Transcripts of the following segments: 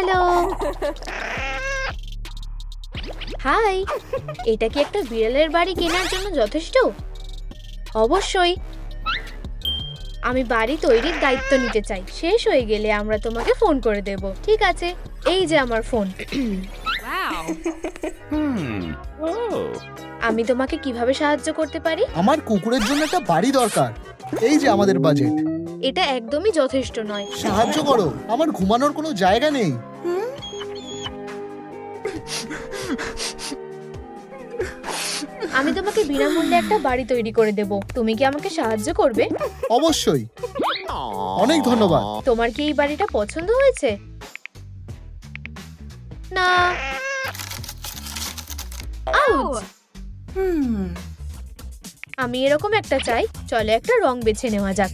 Hello. High, এটা কি একটা বিড়ালের বাড়ি কেনার জন্য যথেষ্ট? অবশ্যই। আমি বাড়ি তৈরির দায়িত্ব নিতে চাই। শেষ হয়ে গেলে আমরা তোমাকে ফোন করে দেব। ঠিক আছে, এই যে আমার ফোন। আমি তোমাকে কিভাবে সাহায্য করতে পারি? আমার কুকুরের জন্য একটা বাড়ি দরকার। এই যে আমাদের বাজেট। এটা একদমই যথেষ্ট নয়। সাহায্য করো, আমার ঘুমানোর কোনো জায়গা নেই। আমি তোমাকে বিনামূল্যে একটা বাড়ি তৈরি করে দেব। তুমি কি আমাকে সাহায্য করবে? অবশ্যই, অনেক ধন্যবাদ। তোমার কি এই বাড়িটা পছন্দ হয়েছে? না। আউচ! আমি এরকম একটা চাই। চলো একটা রং বেছে নেওয়া যাক।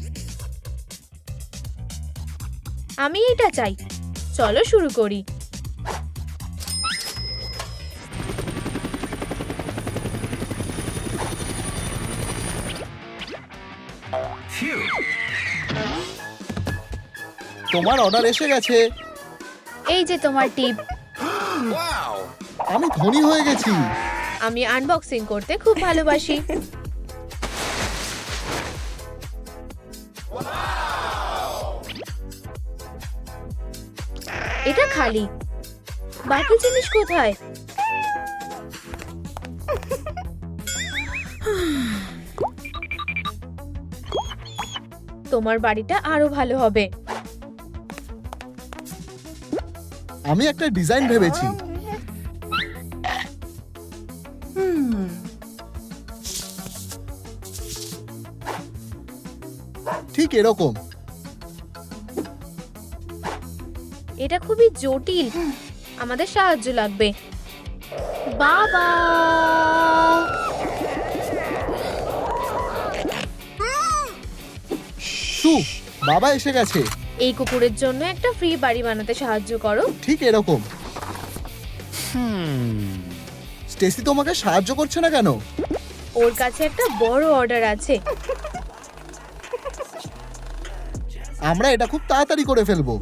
আমি এটা চাই। চলো শুরু করি। তোমার অর্ডার এসে গেছে। এই যে তোমার টিপ। আমি ধনী হয়ে গেছি। আমি আনবক্সিং করতে খুব ভালোবাসি। এটা খালি। বাকি জিনিস কোথায়? তোমার বাড়িটা আরো ভালো হবে। আমি একটা ডিজাইন ভেবেছি। ঠিক এরকম। এটা খুবই জটিল। আমাদের সাহায্য লাগবে। বাবা! সু, বাবা এসে গেছে। এই কুকুরের জন্য একটা ফ্রি বাড়ি বানাতে সাহায্য করো। ঠিক এরকম। স্টেসি তোমাকে সাহায্য করছে না কেন? ওর কাছে একটা বড় অর্ডার আছে। আমরা এটা খুব তাড়াতাড়ি করে ফেলবো।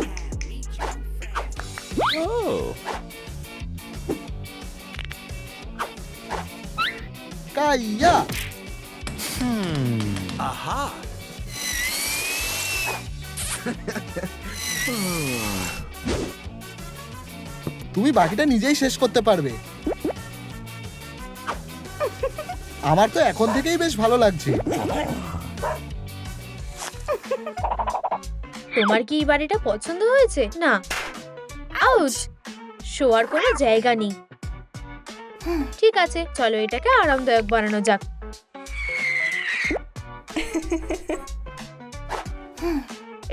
কাইয়া। তুমি বাকিটা নিজেই শেষ করতে পারবে। আমার তো এখন থেকেই বেশ ভালো লাগছে। তোমার কি এই বাড়িটা পছন্দ হয়েছে? না। আউচ! শোয়ার কোনো জায়গা নেই। ঠিক আছে, চলো এটাকে আরামদায়ক বানানো যাক।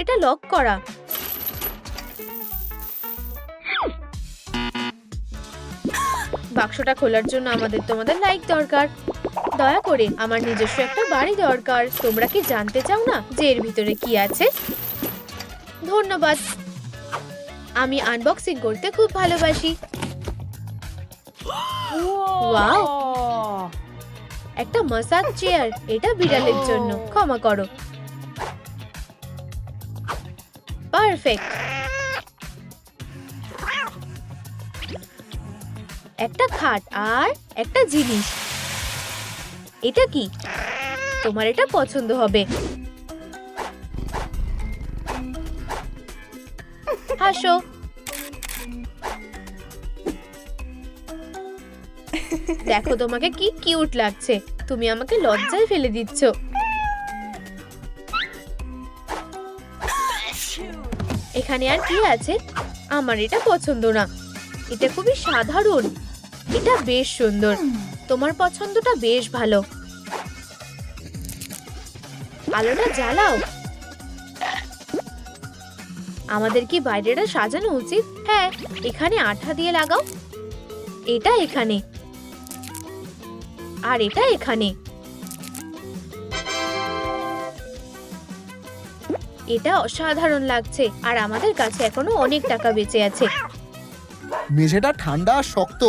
এটা লক করা। বাক্সটা খোলার জন্য তোমাদের লাইক দরকার। দয়া করে আমার নিজস্ব একটা বাড়ি দরকার। তোমরা কি জানতে চাও না যে এর ভিতরে কি আছে? ধন্যবাদ। আমি আনবক্সিং করতে খুব ভালোবাসি। ওয়াও! একটা মাসাজ চেয়ার। এটা বিড়ালের জন্য। ক্ষমা করো। পারফেক্ট। একটা খাট আর একটা জিনিস। এটা কি? তোমার এটা পছন্দ হবে। হাসো। দেখো তোমাকে কি কিউট লাগছে। তুমি আমাকে লজ্জায় ফেলে দিচ্ছ। এখানে আর কি আছে? আমার এটা পছন্দ না। এটা খুবই সাধারণ। এটা বেশ সুন্দর। তোমার পছন্দটা বেশ ভালো। আলোটা জ্বালাও। আমাদের কি বাইরেটা সাজানো উচিত? হ্যাঁ, এখানে আঠা দিয়ে লাগাও। এটা এখানে আর এটা এখানে। এটা অসাধারণ লাগছে। আর আমাদের কাছে এখনো অনেক টাকা বেঁচে আছে। মেঝেটা ঠান্ডা আর শক্ত।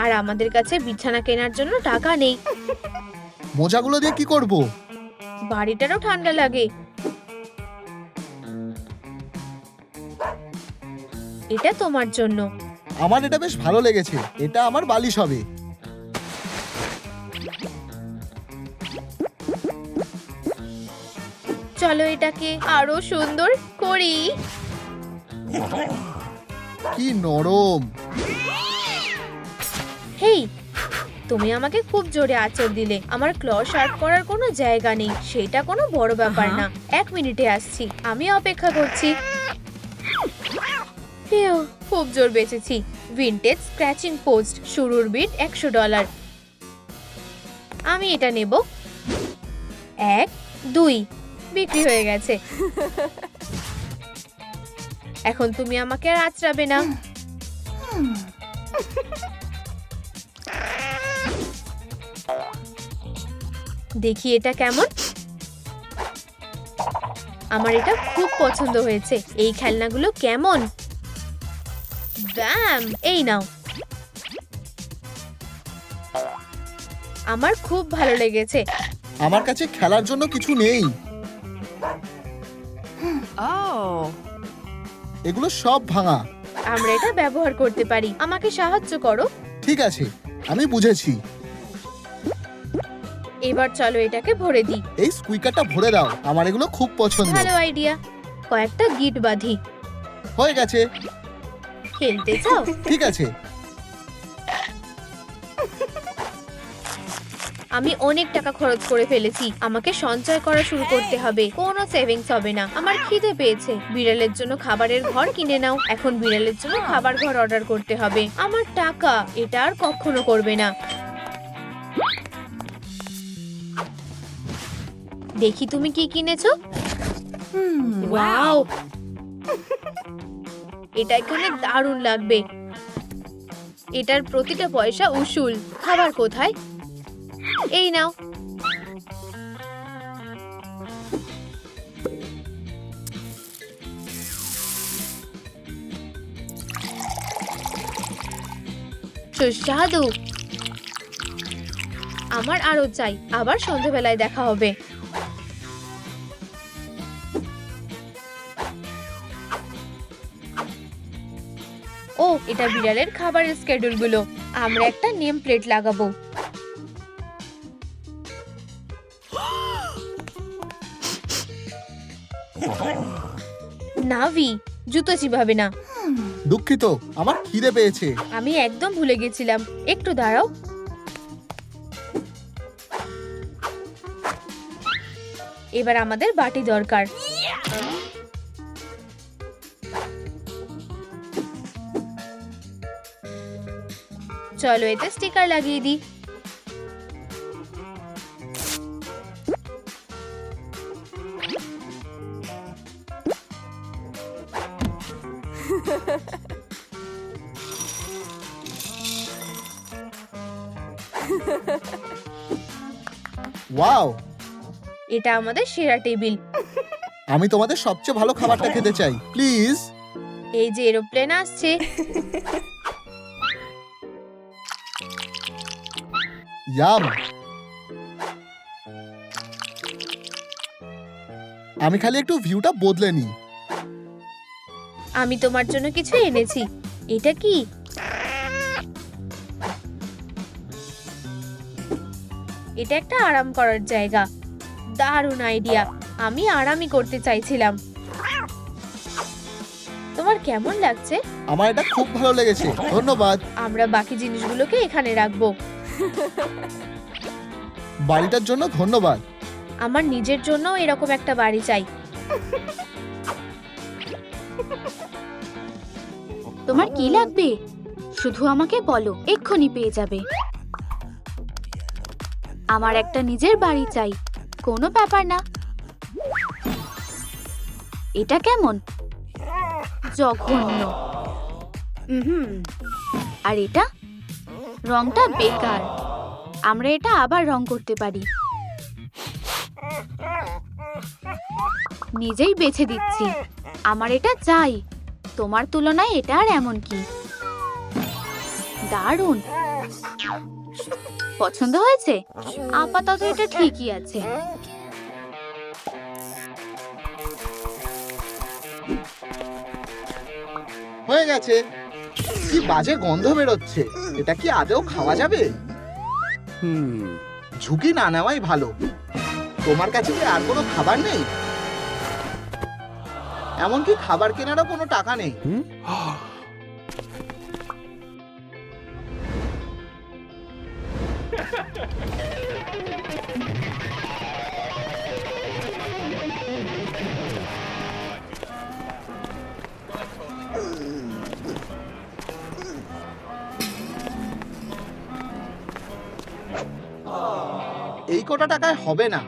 আর আমাদের কাছে বিছানা কেনার জন্য টাকা নেই। মোজাগুলো দিয়ে কি করব? বাড়িটারও ঠান্ডা লাগে। এটা তোমার জন্য। আমার এটা বেশ ভালো লেগেছে, এটা আমার বালিশ হবে। চলো এটাকে আরো সুন্দর করি। কি নরম। হেই, তুমি আমাকে খুব জোরে আঁচড় দিলে। আমার ক্ল শার্প করার কোনো জায়গা নেই, সেটা কোনো বড় ব্যাপার না। 1 মিনিটে আসছি, আমি অপেক্ষা করছি। হেও, খুব জোর বেঁচেছি। ভিনটেজ স্ক্র্যাচিং পোস্ট, শুরুর বিট $100। আমি এটা নেব। 1, 2, বিক্রি হয়ে গেছে। এখন তুমি আমাকে আর আঁচড়াবে না। দেখি এটা কেমন। আমার এটা খুব পছন্দ হয়েছে। এই খেলনাগুলো কেমন? ব্যাম, এই নাও। আমার খুব ভালো লেগেছে। আমার কাছে খেলার জন্য কিছু নেই। এগুলো সব ভাঙা। আমরা এটা ব্যবহার করতে পারি। আমাকে সাহায্য করো। ঠিক আছে, আমি বুঝেছি। এবার চলো এটাকে ভরে দিই। এই স্কুইকারটা ভরে দাও, আমার এগুলো খুব পছন্দ। ভালো আইডিয়া। কয়েকটা গিট বাঁধি। হয়ে গেছে। খেলতে চাও? ঠিক আছে। আমি অনেক টাকা খরচ করে ফেলেছি। আমাকে সঞ্চয় করা শুরু করতে হবে। কোনো সেভিংস হবে না। আমার খিদে পেয়েছে। বিড়ালের জন্য খাবারের ঘর কিনে নাও। এখন বিড়ালের জন্য খাবার ঘর অর্ডার করতে হবে। আমার টাকা এটা আর কখনো করবে না। দেখি তুমি কি কিনেছো। ওয়াও, এটা এখানে দারুণ লাগবে। এটার প্রতিটা পয়সা উসুল। খাবার কোথায়? এই নাও। সুস্বাদু। আমার আরো চাই। আবার সন্ধ্যাবেলায় দেখা হবে। ও, এটা বিড়ালের খাবারের স্কেডিউল গুলো। আমরা একটা নেম প্লেট লাগাবো। নাভি, জুতো চিবাবে না। দুঃখিত, আমার খিদে পেয়েছে। আমি একদম ভুলে গেছিলাম। একটু দাঁড়াও। এবার আমাদের বাটি দরকার। চলো এতে স্টিকার লাগিয়ে দিই। ওয়াও, এটা আমাদের সেরা টেবিল। আমি তোমাদের সবচেয়ে ভালো খাবারটা খেতে চাই, প্লিজ। এই যে এরোপ্লেন আসছে। ইয়াম। আমি খালি একটু ভিউটা বদলে নিই। আমি তোমার জন্য কিছু এনেছি। এটা কি? এটা একটা আরাম করার জায়গা। দারুণ আইডিয়া। আমি আরামই করতে চাইছিলাম। তোমার কেমন লাগছে? আমার এটা খুব ভালো লেগেছে, ধন্যবাদ। আমরা বাকি জিনিসগুলোকে এখানে রাখবো। বাড়িটার জন্য ধন্যবাদ। আমার নিজের জন্য এরকম একটা বাড়ি চাই। তোমার কি লাগবে? শুধু আমাকে বলো, এক্ষুনি পেয়ে যাবে। আমার একটা নিজের বাড়ি চাই। কোনো ব্যাপার না। এটা কেমন? জঘন্য। আর এটা? রংটা বেকার। আমরা এটা আবার রং করতে পারি। নিজেই বেছে দিচ্ছি। আমার এটা চাই। তোমার তুলনায় এটা আর এমন কি? দারুণ। পছন্দ হয়েছে? আপাতত এটা ঠিকই আছে। হয়ে গেছে। কি বাজে গন্ধ বেরোচ্ছে, এটা কি আদৌ খাওয়া যাবে? ঝুঁকি না নেওয়াই ভালো। তোমার কাছে কি আর কোনো খাবার নেই? এমনকি খাবার কেনারও কোনো টাকা নেই। এই কটা টাকায় হবে না,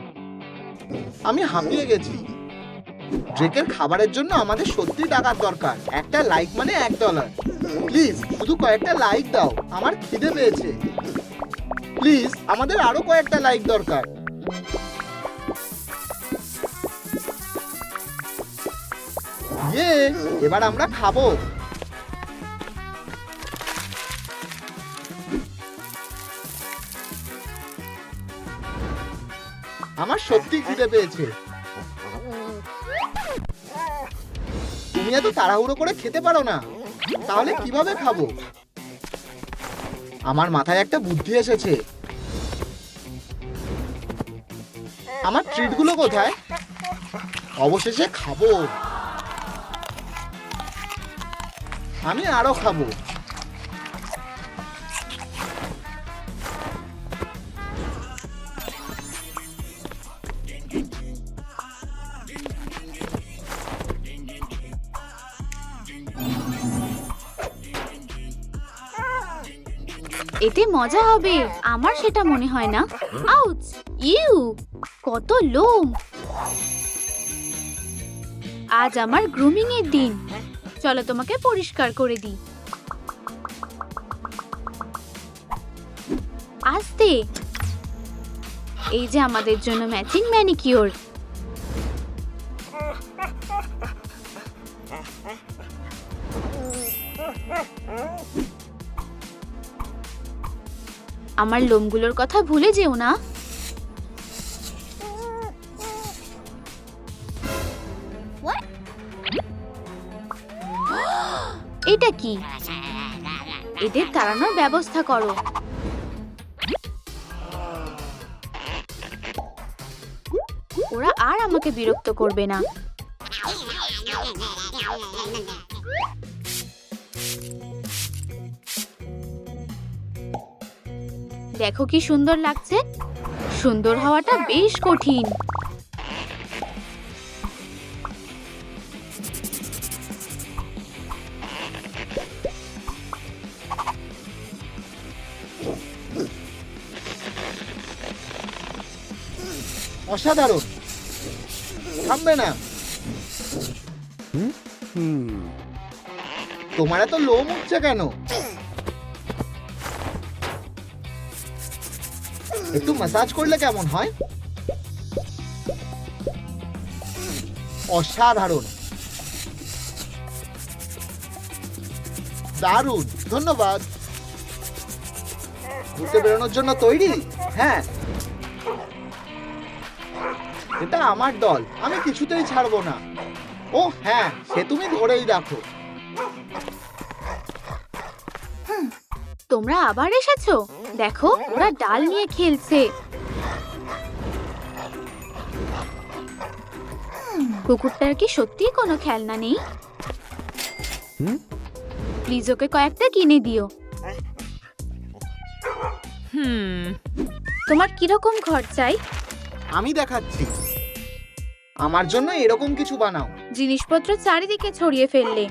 আমি হাঁপিয়ে গেছি। ড্রেকের খাবারের জন্য আমাদের সত্যি টাকার দরকার। একটা লাইক মানে $1। প্লিজ শুধু কয়েকটা লাইক দাও, আমার খিদে পেয়েছে। প্লিজ আমাদের আরো কয়েকটা লাইক দরকার। ইয়ে, এবার আমরা খাবো। আমার সত্যি খিদে পেয়েছে। তুমি এত তাড়াহুড়ো করে খেতে পারো না, তাহলে কিভাবে খাবো? আমার মাথায় একটা বুদ্ধি এসেছে। আমার ট্রিটগুলো কোথায়? অবশেষে খাবো। আমি আরো খাবো। এতে মজা হবে, আমার সেটা মনে হয় না। আউচ! ইউ! কত লোম! আজ আমার গ্রুমিং এর দিন। চলো তোমাকে পরিষ্কার করে দিই। আস্তে। এই যে আমাদের জন্য ম্যাচিং ম্যানিকিউর। আমার লোমগুলোর কথা ভুলে যেও না। এটা কি? এদের তাড়ানোর ব্যবস্থা করো। ওরা আর আমাকে বিরক্ত করবে না। দেখো কি সুন্দর লাগছে। সুন্দর হওয়াটা বেশ কঠিন। অসাধারণ। থামবে না। তোমার এত লোম উঠছে কেন? একটু ম্যাসাজ করলে কেমন হয়? অসাধারণ, দারুণ, ধন্যবাদ। ঘুরতে বেরোনোর জন্য তৈরি? হ্যাঁ, এটা আমার দল, আমি কিছুতেই ছাড়বো না। ও হ্যাঁ, সে তুমি ধরেই রাখো। তোমরা আবার এসেছো? দেখো ওরা ডাল নিয়ে খেলছে। কুকুরটার কি সত্যি কোনো খেলনা নেই? প্লিজ ওকে কয়েকটা কিনে দিও। তোমার কিরকম ঘর চাই? আমি দেখাচ্ছি। আমার জন্য এরকম কিছু বানাও। জিনিসপত্র চারিদিকে ছড়িয়ে ফেললে।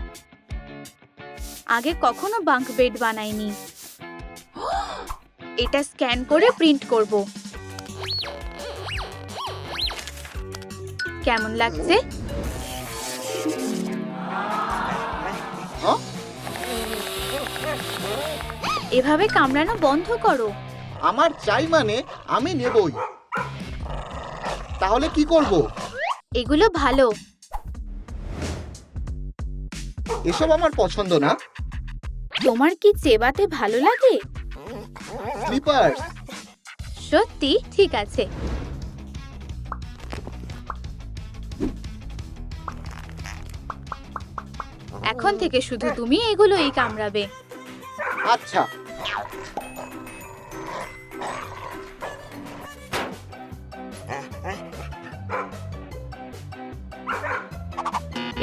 আগে কখনো বাঙ্ক বেড বানাইনি। এটা স্ক্যান করে প্রিন্ট করব। কেমন লাগছে? এভাবে কামড়ানো বন্ধ করো। আমার চাই মানে আমি নেবই। তাহলে কি করব? এগুলো ভালো। এসব আমার পছন্দ না। তোমার কি চেবাতে ভালো লাগে? স্লিপার্স। সত্যি? ঠিক আছে। এখন থেকে শুধু তুমি এগুলোই কামড়াবে। আচ্ছা।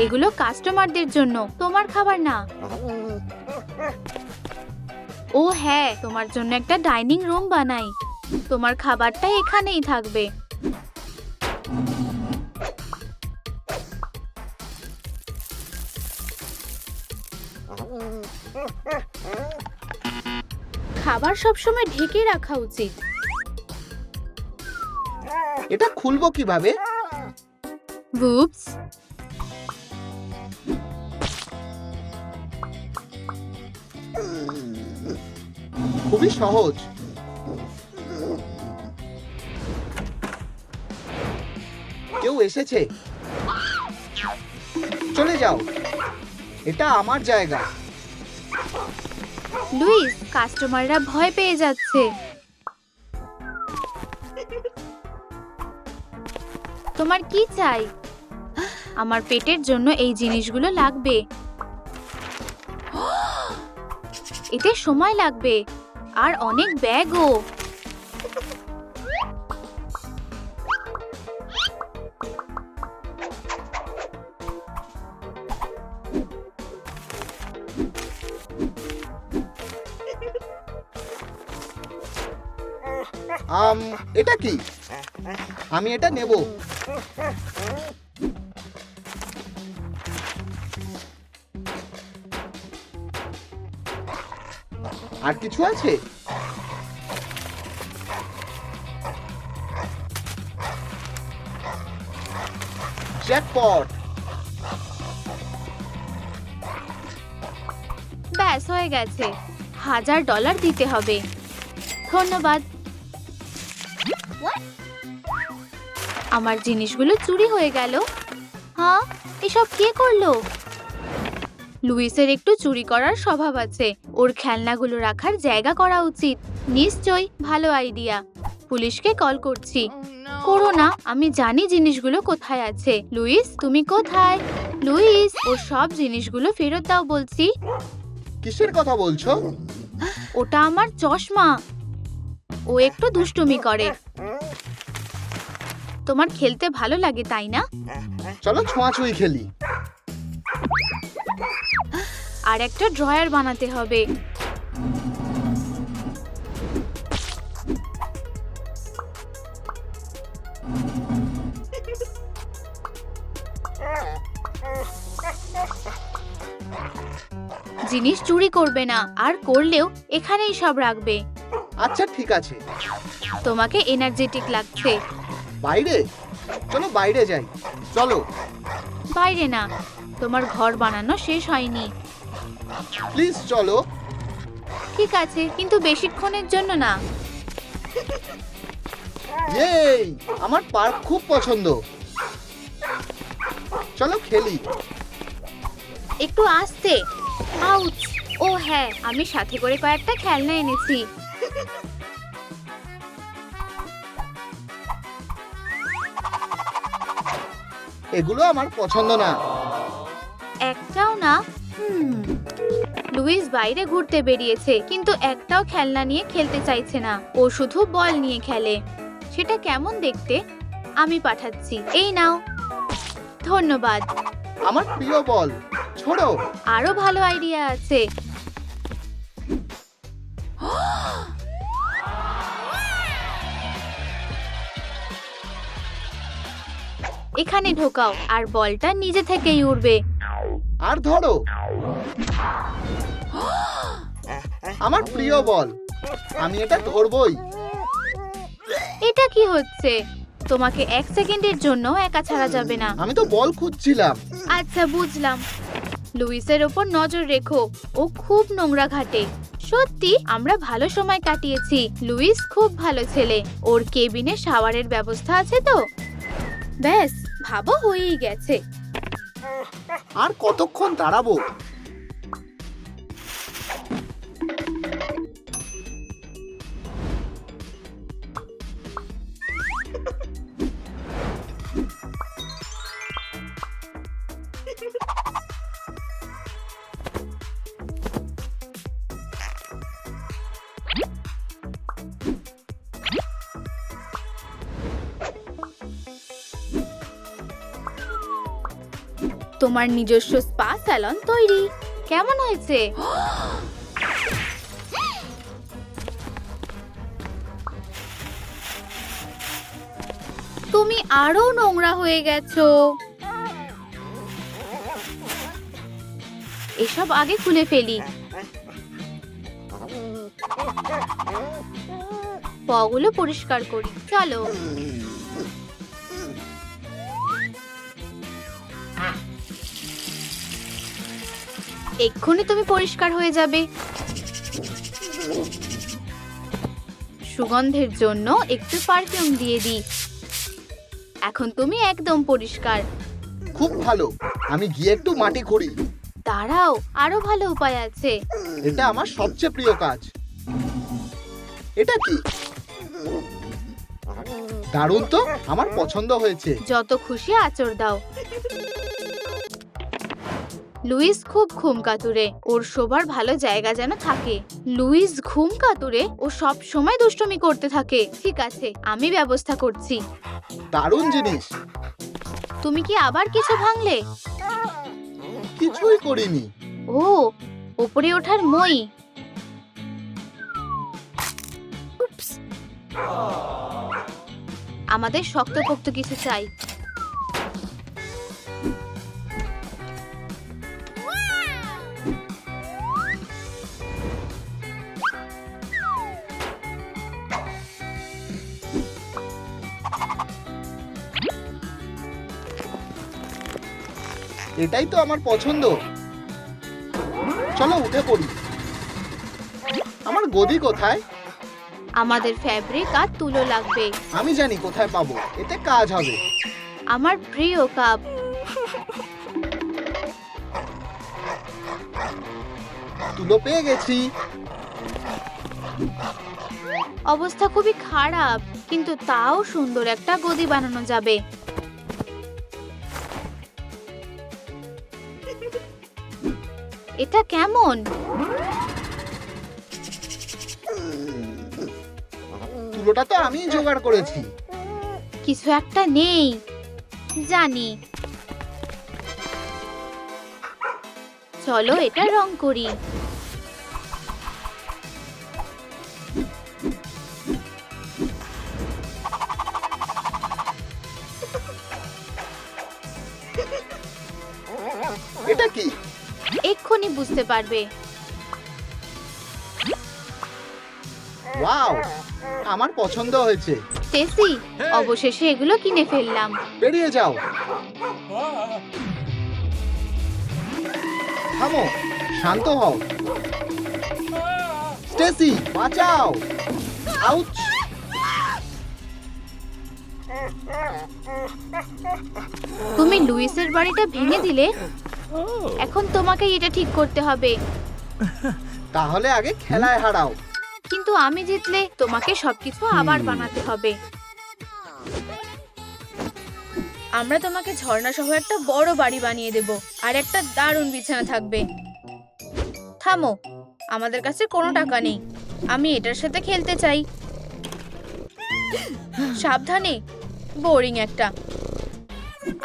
এগুলো কাস্টমারদের জন্য, তোমার খাবার না। ও হ্যাঁ, তোমার জন্য একটা ডাইনিং রুম বানাই। তোমার খাবারটা এখানেই থাকবে। খাবার সবসময় ঢেকে রাখা উচিত। এটা খুলবো কিভাবে? বুপস, খুবই সহজ। কেউ এসেছে, চলে যাও, এটা আমার জায়গা। লুইস, কাস্টমাররা ভয় পেয়ে যাচ্ছে। তোমার কি চাই? আমার পেটের জন্য এই জিনিসগুলো লাগবে। এতে সময় লাগবে আর অনেক ব্যাগও। এটা কি? আমি এটা নেব। আর কিছু আছে? জ্যাকপট! ব্যাস হয়ে গেছে। $1000 দিতে হবে। ধন্যবাদ। আমার জিনিসগুলো চুরি হয়ে গেল। হ্যাঁ, এসব কে করলো? লুইসের একটু চুরি করার স্বভাব আছে। ওর খেলনাগুলো রাখার জায়গা করা উচিত। নিশ্চয়ই ভালো আইডিয়া। পুলিশকে কল করছি। করো না, আমি জানি জিনিসগুলো কোথায় আছে। লুইস, তুমি কোথায়? লুইস, ওর সব জিনিসগুলো ফেরত দাও বলছি। কিসের কথা বলছো? ওটা আমার চশমা। ও একটু দুষ্টুমি করে। তোমার খেলতে ভালো লাগে তাই না? চলো ছোঁয়াছুঁই খেলি। আর একটা ড্রয়ার বানাতে হবে। জিনিস চুরি করবে না, আর করলেও এখানেই সব রাখবে। আচ্ছা ঠিক আছে। তোমাকে এনার্জেটিক লাগছে। বাইরে? চলো বাইরে যাই। চলো। বাইরে না, তোমার ঘর বানানো শেষ হয়নি। প্লিজ চলো। ঠিক আছে, কিন্তু বেশিক্ষণের জন্য না। এই, আমার পার্ক খুব পছন্দ। চলো খেলি। একটু আস্তে। আউচ! ও হ্যাঁ, আমি সাথে করে কয়েকটা খেলনা এনেছি। এগুলো আমার পছন্দ না। একটাও না? লুইস বাইরে ঘুরতে বেরিয়েছে, কিন্তু একটাও খেলনা নিয়ে খেলতে চাইছে না। ও শুধু বল নিয়ে খেলে। সেটা কেমন দেখতে? আমি পাঠাচ্ছি। এই নাও। ধন্যবাদ। আমার প্রিয় বল। ছোড়ো। আরো ভালো আইডিয়া আছে। এখানে ঢোকাও আর বলটা নিজে থেকেই উড়বে। আর ধরো। আমার প্রিয় বল। আমি এটা ধরবই। এটা কি হচ্ছে? তোমাকে 1 সেকেন্ডের জন্য একা ছাড়া যাবে না। আমি তো বল খুঁজছিলাম। আচ্ছা, বুঝলাম। লুইসের ওপর নজর রেখো। ও খুব নোংরা ঘাটে। সত্যি আমরা ভালো সময় কাটিয়েছি। লুইস খুব ভালো ছেলে। ওর কেবিনে শাওয়ারের ব্যবস্থা আছে তো? ব্যাস, ভাবো হয়েই গেছে। আর কতক্ষণ দাঁড়াবো? তোমার নিজস্ব স্পা স্যালন তৈরি। কেমন হয়েছে? তুমি আরো নোংরা হয়ে গেছো। এসব আগে খুলে ফেলি। পগুলো পরিষ্কার করি, চলো। এক্ষুনি তুমি পরিষ্কার হয়ে যাবে। সুগন্ধের জন্য একটু পারফিউম দিয়ে দিই। এখন তুমি একদম পরিষ্কার। খুব ভালো, আমি গিয়ে একটু মাটি খুঁড়ি। দাঁড়াও, আরো ভালো উপায় আছে। এটা আমার সবচেয়ে প্রিয় কাজ। এটা কি? দারুণ তো, আমার পছন্দ হয়েছে। যত খুশি আঁচড় দাও। লুইস খুব ঘুম কাতুরে, ওর শোবার ভালো জায়গা যেন থাকে। লুইস ঘুম কাতুরে, ও সব সময় দুষ্টুমি করতে থাকে। ঠিক আছে, আমি ব্যবস্থা করছি। দারুণ জিনিস। তুমি কি আবার কিছু ভাঙলে? কিছুই করিনি। ও, উপরে ওঠার মই। উপস। আমাদের শক্তপোক্ত কিছু চাই। এটাই তো আমার পছন্দ। চলো উঠে পড়ি। আমার গদি কোথায়? আমাদের ফ্যাব্রিক আর তুলো লাগবে। আমি জানি কোথায় পাবো, এতে কাজ হবে। আমার প্রিয় কাপ। তুলো পেয়ে গেছি। অবস্থা খুবই খারাপ, কিন্তু তাও সুন্দর একটা গদি বানানো যাবে। এটা কেমন? তুলোটা তো আমি জোগাড় করেছি। কিছু একটা নেই, জানি। চলো এটা রং করি। এটা কি? এক্ষুনি বুঝতে পারবে। ওয়াও, আমার পছন্দ হয়েছে। টেসি, অবশেষে এগুলো কিনে ফেললাম। বেরিয়ে যাও। থামো, শান্ত হও। স্টেসি, বাঁচাও। আউচ। তুমি লুইসের বাড়িটা ভেঙে দিলে। এখন তোমাকে এটা ঠিক করতে হবে। তাহলে আগে খেলায় হারাও। কিন্তু আমি জিতলে তোমাকে সবকিছু আবার বানাতে হবে। আমরা তোমাকে ঝর্ণা সহ একটা বড় বাড়ি বানিয়ে দেব, আর একটা দারুণ বিছানা থাকবে। থামো, আমাদের কাছে কোনো টাকা নেই। আমি এটার সাথে খেলতে চাই। সাবধানে, বোরিং একটা।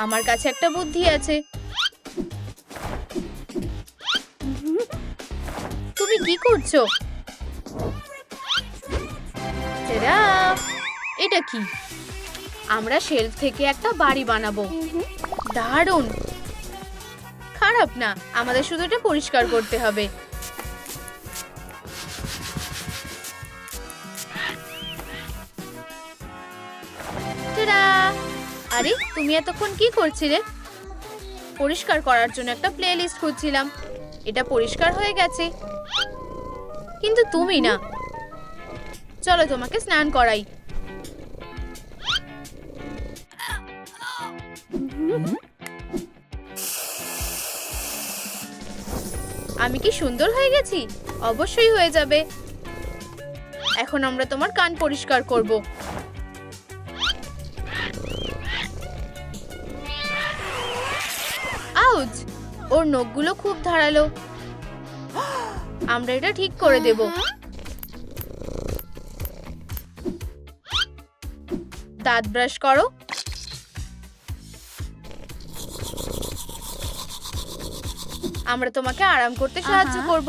আমার কাছে একটা বুদ্ধি আছে। তুমি কি করছো? টেডা! এটা কি? আমরা শেলফ থেকে একটা বাড়ি বানাবো। দারুণ। খারাপ না, আমাদের শুধু এটা পরিষ্কার করতে হবে। টেডা! আরে, তুমি এতক্ষণ কি করছিলে? পরিষ্কার করার জন্য একটা প্লেলিস্ট খুঁজছিলাম। এটা পরিষ্কার হয়ে গেছে, কিন্তু তুমি না। চলো তোমাকে স্নান করাই। আমি কি সুন্দর হয়ে গেছি? অবশ্যই হয়ে যাবে। এখন আমরা তোমার কান পরিষ্কার করব। আউচ! ওর নখগুলো খুব ধারালো। আমরা এটা ঠিক করে দেব। দাঁত ব্রাশ করো। আমরা তোমাকে আরাম করতে সাহায্য করব।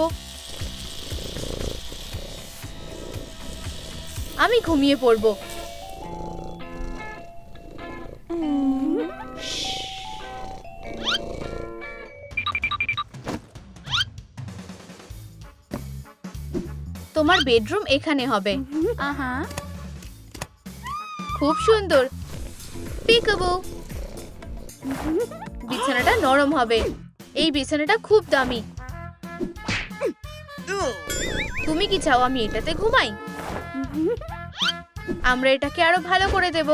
আমি ঘুমিয়ে পড়ব। তোমার বেডরুম এখানে হবে। খুব সুন্দর। পিকাবু, বিছানাটা নরম হবে। এই বিছানাটা খুব দামি। তুমি কি চাও আমি এটাতে ঘুমাই? আমরা এটাকে আরো ভালো করে দেব।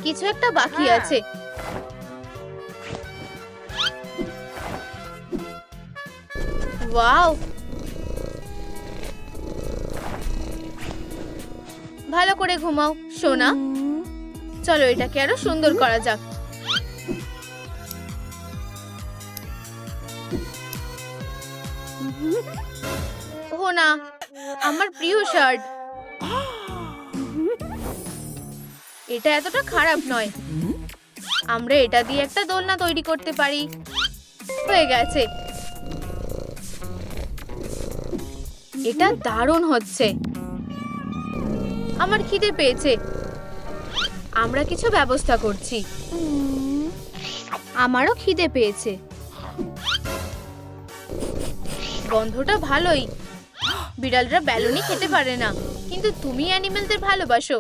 কিছু একটা বাকি আছে। ওয়াও, ভালো করে ঘুমাও সোনা। চলো এটাকে আরো সুন্দর করা যাক। ও না, আমার প্রিয় শার্ট। এটা এতটা খারাপ নয়। আমরা এটা দিয়ে একটা দোলনা তৈরি করতে পারি। হয়ে গেছে। এটা দারুণ হচ্ছে। আমার খিদে পেয়েছে। আমরা কিছু ব্যবস্থা করছি। আমারও খিদে পেয়েছে। গন্ধটা ভালোই। বিড়ালরা বেলুনি খেতে পারে না, কিন্তু তুমি অ্যানিমেলদের ভালোবাসো।